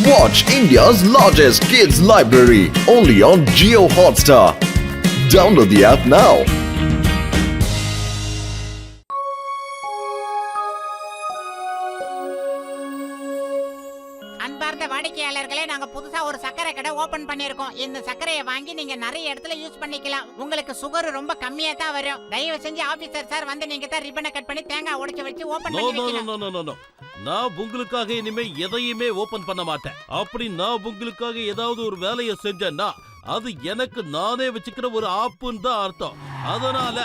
Watch India's largest kids library only on Jio Hotstar. Download the app now. அன்பார்ந்த வாடிக்கையாளர்களே, நாங்க புதுசா ஒரு சக்கரை கடை ஓபன் பண்ணிருக்கோம். இந்த சக்கரையை வாங்கி நீங்க நிறைய இடத்துல யூஸ் பண்ணிக்கலாம். உங்களுக்கு சுகர் ரொம்ப கம்மியா தான் வரும். தயவு செஞ்சு ஆபீசர் சார் வந்து நீங்க தான் ரிப்பனை கட் பண்ணி தேங்காய் உடைச்சு வச்சு ஓபன் பண்ணி வைக்கணும். நான் உங்களுக்காக இனிமே எதையுமே ஓபன் பண்ண மாட்டேன். அப்படி நான் உங்களுக்காக ஏதாவது ஒரு வேலையை செஞ்சேன்னா அது எனக்கு நானே வச்சுக்கிற ஒரு ஆப்புன்னு தான் அர்த்தம். அதனால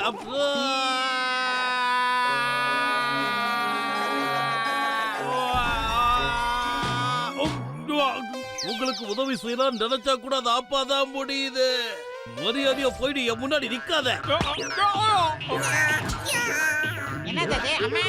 உங்களுக்கு உதவி செய்யலாம் நினைச்சா கூட அது ஆப்பாதான் முடியுது. மரியாதையா போயிடு, என் முன்னாடி நிக்காத. என்னது அம்மா?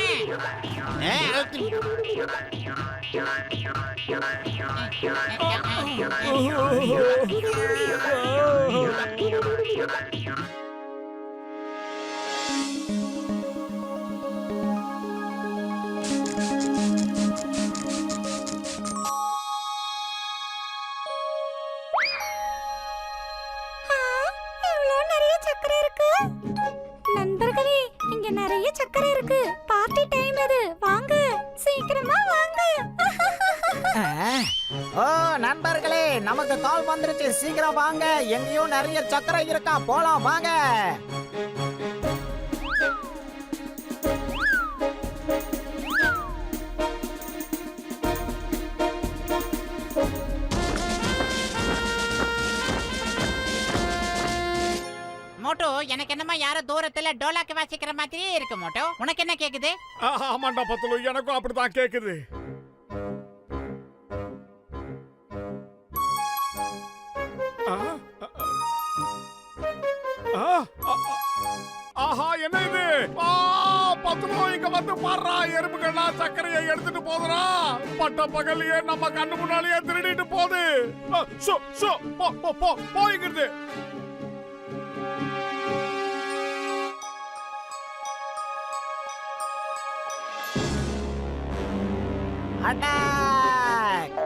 நண்பர்களே, இங்க நிறைய சக்கரை இருக்கு. பார்ட்டி டைம் இது. வாங்க, சீக்கிரமா வாங்க. ஓ நண்பர்களே, நமக்கு கால் வந்துருச்சு. சீக்கிரம் வாங்க. எங்கேயோ நிறைய சக்கரை இருக்கா, போலாம் வாங்க. மோட்டோ, எனக்கு என்னமா யாரோ தூரத்துல டோலாக்கு வாசிக்கிற மாதிரியே இருக்கு. மோட்டோ, உனக்கு என்ன கேக்குது? ஆமாண்டா பத்துலு, எனக்கும் அப்படிதான் கேக்குது. ஆஹா, என்ன இது? பத்துலு, இங்க வந்து பாடுறா. எறும்புகள்லாம் சர்க்கரையை எடுத்துட்டு போதுறா. பட்ட பகலையே நம்ம கண்ணு முன்னாலேயே திருடிட்டு போகுது. போய்கிறது. அட்டாக்!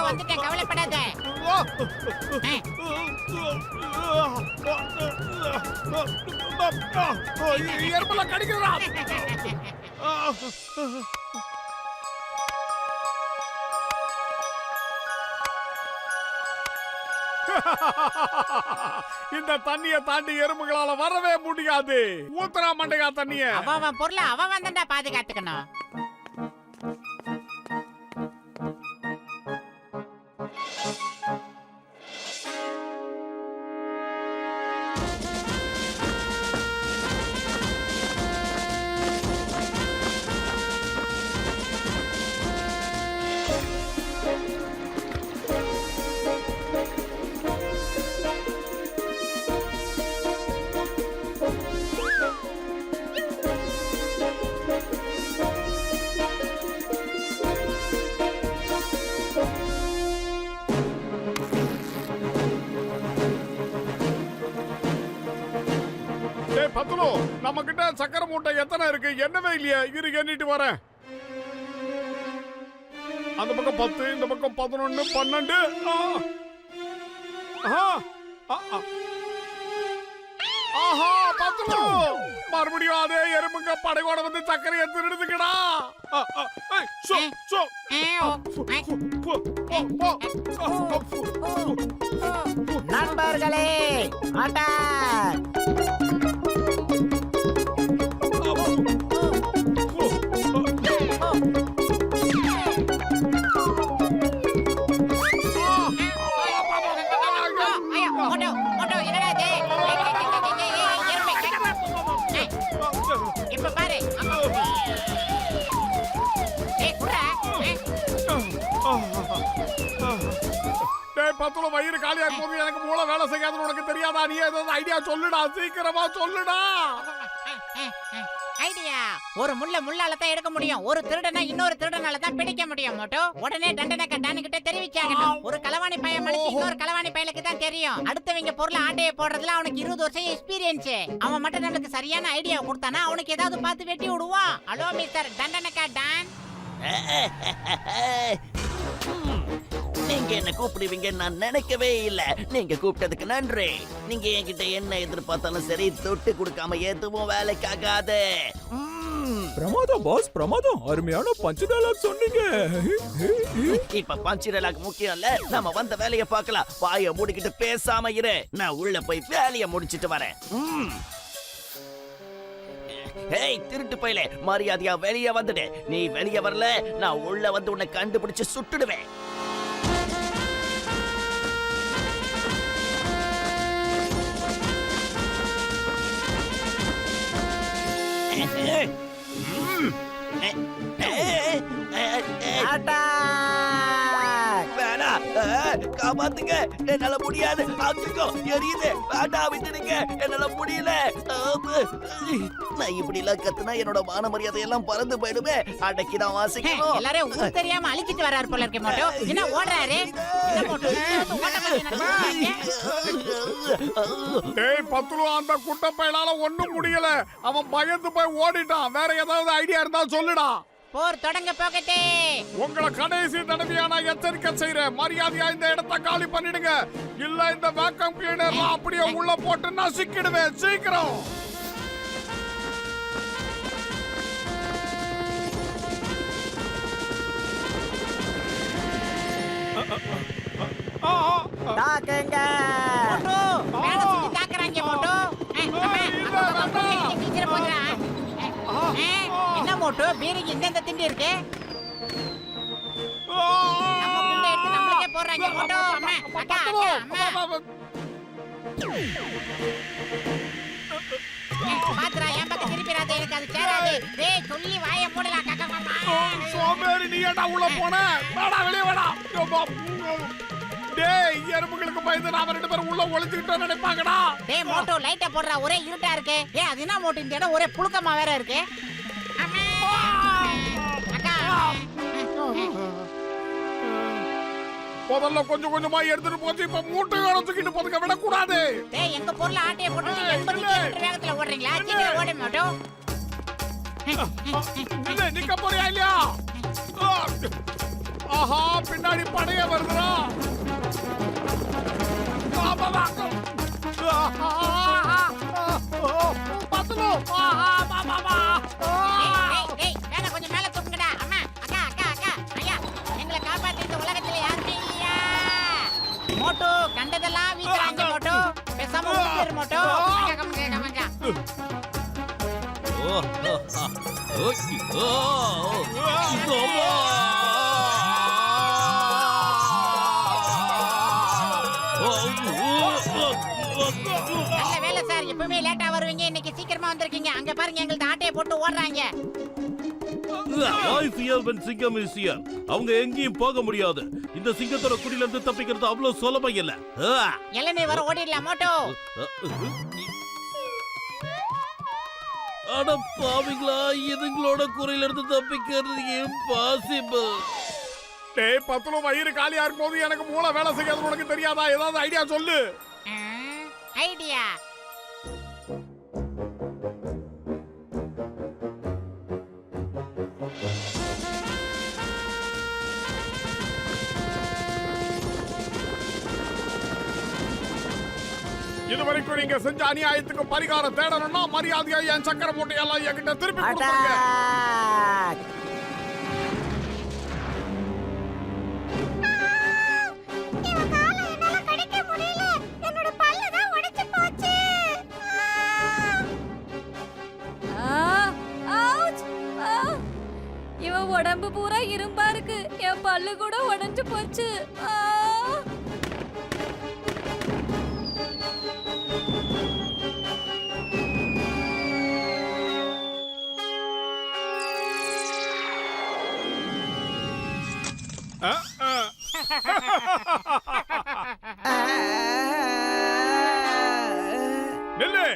வந்துட்டேன், கவலைப்படாத. எறும்புல கடிக்கிறா. இந்த தண்ணிய தாண்டி எறும்புகளால வரவே முடியாது. ஊத்துறா மண்டையா தண்ணிய. அவன் பொருளை அவன் தான்டா பாதுகாத்துக்கணும். பத்துலு, நம்ம கிட்ட சக்கரை மூட்டை எத்தனை இருக்கு? என்னவே இல்லையா? இரு, எண்ணிட்டு வரேன். அந்த பக்கம் 10, இந்த பக்கம் 11, 12. ஆஹா பத்துலு, மறுபடியும் அதே எறும்புங்க படையோட வந்து சக்கரையை திருடுதுக்கடா. நண்பர்களே, அட்டாக்! பத்துல வயிறு காலியா போது எனக்கு மூளை வேலை செய்யாதுன்னு உனக்கு தெரியாதா? நீ ஏதாவது ஐடியா சொல்லுடா, சீக்கிரமா சொல்லுடா. ஐடியா. ஒரு முள்ள முள்ளால தான் எடுக்க முடியும். ஒரு திருடனை இன்னொரு திருடனால தான் பிடிக்க முடியும். மோட்டோ உடனே தண்டனை கட்டானுகிட்ட தெரிவிச்சாகணும். ஒரு களவாணி பையன் மனுஷன் இன்னொரு களவாணி பையலுக்கு தான் தெரியும். அடுத்தவங்க பொருளை ஆட்டைய போடுறதுல அவனுக்கு 20 வருஷம் எக்ஸ்பீரியன்ஸ். அவன் மட்டும் நமக்கு சரியான ஐடியா கொடுத்தானா அவனுக்கு ஏதாவது பார்த்து வெட்டி விடுவான். ஹலோ மிஸ்டர் தண்டனை கட்டான். நீங்க என்ன கூப்பிடுவீங்க நான் நினைக்கவே இல்ல. நீங்க கூப்பிட்டதுக்கு நன்றி. நீங்க என்கிட்ட என்ன எதிர்பார்த்தாலும் சரி தொட்டு கொடுக்காம எதுவும் வேலைக்காகாது. பிரமாதம் பாஸ், பிரமாதம். அருமையான பஞ்ச் டயலாக் சொன்னீங்க. இப்ப பஞ்ச் டயலாக் முக்கியம் இல்ல, நம்ம வந்த வேலையை பார்க்கலாம். வாயை மூடிக்கிட்டு பேசாம இரு. நான் உள்ள போய் வேலையை முடிச்சிட்டு வரேன். ஏய் திருட்டு பையலே, மரியாதையா வெளியே வந்துடு. நீ வெளியே வரல நான் உள்ள வந்து உன்னை கண்டுபிடிச்சு சுட்டுடுவேன். காப்பாத்துங்க, என்னால முடியாது. எரியுது, வேண்டாம் விட்டுடுங்க, என்னால முடியல. நான் இப்படி எல்லாம் கத்துனா என்னோட மான மரியாதை எல்லாம் பறந்து போயிடுமே. அடக்கிதான் வாசிக்கணும். எல்லாரும் ஊர் தெரியாம அழிச்சிட்டு வராரு போல இருக்க. மோட்டோ என்ன ஓடுறாரு? என்ன மோட்டோ டேய் பத்துலு, அந்த குட்ட பையனால ஒண்ணும் முடியல. அவன் பயந்து போய் ஓடிட்டான். வேற ஏதாவது ஐடியா இருந்தா சொல்லுடா. போர் தொடங்க போகட்டே. உங்களை கடைசி தடவையா நான் எச்சரிக்கை செய்யறேன். மரியாதையா இந்த இடத்தை காலி பண்ணிடுங்க. இல்ல இந்த வேக்கம் கிளீனர் அப்படியே உள்ள போட்டு நசுக்கிடுவேன். சீக்கிரம். தாக்குங்க. மோட்டோ மேல சுத்தி தாக்குறாங்க. மோட்டோ சீக்கிரம் போடுறா. என்ன மோட்டோ பீரிக்கு இந்த திண்டி இருக்கு. நம்ம குண்டை எடுத்து நம்மளுக்கே போடுறாங்க. மோட்டோ அம்மா அக்கா அக்கா அம்மா பாத்ரா என் பக்கம் திருப்பிராதே. எனக்கு அது சேராது. டேய் சொல்லி வாயை மூடலாம். காக்கா மாமா சோம்பேறி, நீ ஏடா உள்ள போன? வாடா வெளியே வாடா. டேய் எறும்புகளுக்கு பயந்து நாம 2 பேரும் உள்ள ஒளிஞ்சுக்கிட்டோம் நினைப்பாங்கடா. டேய் மோட்டோ லைட்ட போடுறா. ஒரே இருட்டா இருக்கு. ஏய் அது என்ன மோட்டோ இந்த இடம் ஒரே புழுக்கமா வேற இருக்கு. அக்கா முதல்ல கொஞ்சம் கொஞ்சமா எடுத்துட்டு போச்சு. இப்ப மூட்டையோட தூக்கிட்டு போதுக்க விடக்கூடாது. டேய் எங்க பொருளை ஆட்டைய போட்டு 80 கிலோமீட்டர் வேகத்துல ஓடுறீங்களா? சீக்கிரம் ஓட மோட்டோ. இல்ல நிக்க போறியா இல்லையா? ஆஹா பின்னாடி படைய வருதுடா. பத்துலு. டேய் மேல கொஞ்சம் மேல தூக்குங்கடா. அம்மா அக்கா அக்கா அக்கா ஐயா எங்களை காப்பாத்தி இந்த உலகத்துல யாருமே இல்லையா? மோட்டோ கண்டதெல்லாம் வீசுறாங்க. மோட்டோ பேசாம ஊத்திரு. மோட்டோ கமங்க. நல்ல வேலை சார். எப்பவுமே லேட்டா வருவீங்க. இன்னைக்கு சீக்கிரமா வந்திருக்கீங்க. அங்க பாருங்க எங்களுக்கு ஆட்டையை போட்டு ஓடுறாங்க. சிங்கம் is here. அவங்க எங்கேயும் போக முடியாது. இந்த சிங்கத்தோட குடியில இருந்து தப்பிக்கிறது அவ்வளவு சுலபம் இல்ல. இளநீ வர ஓடிடலாம். மோட்டோ அட பாவிங்களா, இதுங்களோட குறையில இருந்து தப்பிக்கிறது இம்பாசிபிள். டேய் பத்துலு, வயிறு காலியா இருக்கும்போது எனக்கு மூளை வேலை செய்யாது. உனக்கு தெரியாதா? ஏதாவது ஐடியா சொல்லு. ஐடியா இதுவரைக்கும் நீங்க செஞ்ச அநியாயத்துக்கு பரிகாரம் தேடணும்னா மரியாதையா என் சக்கரை மூட்டையெல்லாம் என்கிட்ட திருப்பி கொடுத்துருங்க. உடம்பு பூரா இரும்பா இருக்கு. என் பல்லு கூட உடைஞ்சு போச்சு. நெல்லு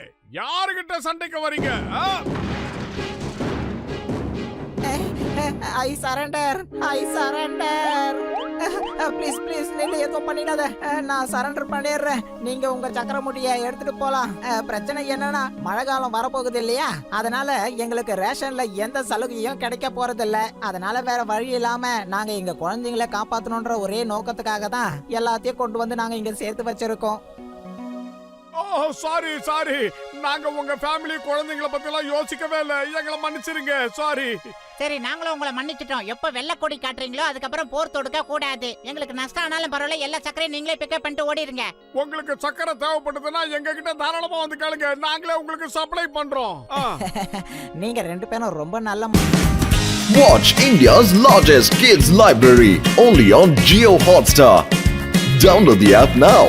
யாரு என்கிட்ட சண்டைக்கு வரீங்க ஐ சரண்டர் ப்ளீஸ் ப்ளீஸ் நீங்க எதுவும் பண்ணிடாத நான் சரண்டர் பண்ணிடுறேன் நீங்க உங்க சக்கர முடியை எடுத்துட்டு போலாம் பிரச்சனை என்னன்னா மழை காலம் வரப்போகுது இல்லையா அதனால எங்களுக்கு ரேஷன்ல எந்த சலுகையும் கிடைக்க போறது இல்ல அதனால வேற வழி இல்லாம நாங்க எங்க குழந்தைங்களை காப்பாத்தணும்ன்ற ஒரே நோக்கத்துக்காக தான் எல்லாத்தையும் கொண்டு வந்து நாங்க இங்க சேர்த்து வச்சிருக்கோம் ஓ சாரி நாங்க உங்க ஃபேமிலி குழந்தைகளை பத்தி எல்லாம் யோசிக்கவே இல்ல எங்களை மன்னிச்சிருங்க சாரி சரி நாங்களும் உங்களை மன்னிச்சிட்டோம் எப்ப வெள்ளை கொடி காட்டுறீங்களோ அதுக்கப்புறம் போர் தொடுக்க கூடாது எங்களுக்கு நஷ்டம் ஆனாலும் பரவாயில்ல எல்லா சக்கரையும் நீங்களே பிக்கப் பண்ணிட்டு ஓடிடுங்க உங்களுக்கு சக்கரை தேவைப்படுதுன்னா எங்க கிட்ட தாராளமா வந்து கேளுங்க நாங்களே உங்களுக்கு சப்ளை பண்றோம் நீங்க ரெண்டு பேரும் ரொம்ப நல்ல Watch India's largest kids library only on Jio Hotstar. Download the app now.